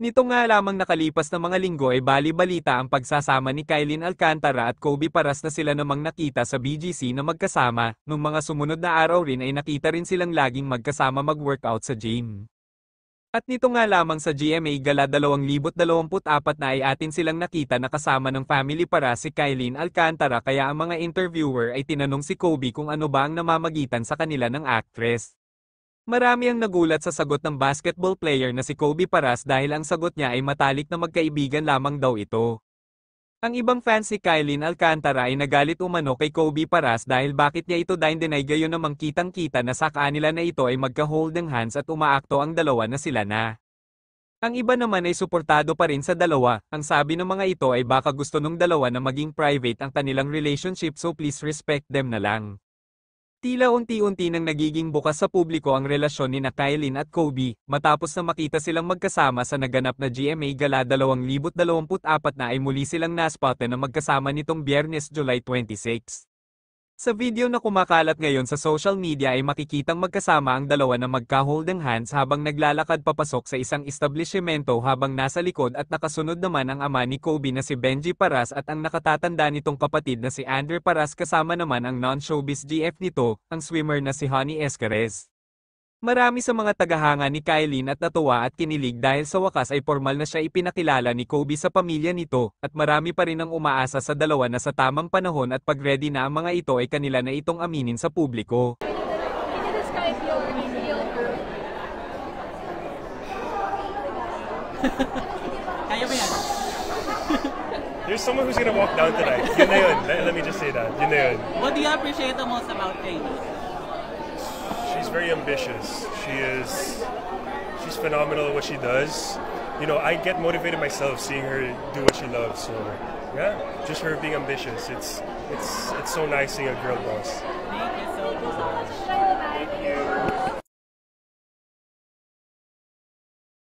Nito nga lamang nakalipas na mga linggo ay bali-balita ang pagsasama ni Kylene Alcantara at Kobe Paras na sila namang nakita sa BGC na magkasama, nung mga sumunod na araw rin ay nakita rin silang laging magkasama mag-workout sa gym. At nito nga lamang sa GMA Gala 2024 na ay atin silang nakita na kasama ng family Paras si Kylene Alcantara kaya ang mga interviewer ay tinanong si Kobe kung ano ba ang namamagitan sa kanila ng actress. Marami ang nagulat sa sagot ng basketball player na si Kobe Paras dahil ang sagot niya ay matalik na magkaibigan lamang daw ito. Ang ibang fans si Kylene Alcantara ay nagalit umano kay Kobe Paras dahil bakit niya ito dinay gayon namang kitang-kita na sa kanila na ito ay magka-holding hands at umaakto ang dalawa na sila na. Ang iba naman ay suportado pa rin sa dalawa, ang sabi ng mga ito ay baka gusto nung dalawa na maging private ang kanilang relationship so please respect them na lang. Tila unti-unti nang nagiging bukas sa publiko ang relasyon ni Kylene at Kobe, matapos na makita silang magkasama sa naganap na GMA Gala 2024 na ay muli silang naspatan na magkasama nitong Biyernes July 26. Sa video na kumakalat ngayon sa social media ay makikitang magkasama ang dalawa na magka-holding hands habang naglalakad papasok sa isang establishmento habang nasa likod at nakasunod naman ang ama ni Kobe na si Benji Paras at ang nakatatanda nitong kapatid na si Andre Paras kasama naman ang non-showbiz GF nito, ang swimmer na si Honey Escarez. Marami sa mga tagahanga ni Kylene at natuwa at kinilig dahil sa wakas ay formal na siya ipinakilala ni Kobe sa pamilya nito, at marami pa rin ang umaasa sa dalawa na sa tamang panahon at pag-ready na ang mga ito ay kanila na itong aminin sa publiko. Kaya ba yan? There's someone who's gonna walk down tonight. Yun na yun. Let me just say that. Yun na yun. What do you appreciate the most about Kaylee? She's very ambitious. She's phenomenal at what she does. You know, I get motivated myself seeing her do what she loves. So yeah, just her being ambitious. It's so nice seeing a girl boss. Thank you so much.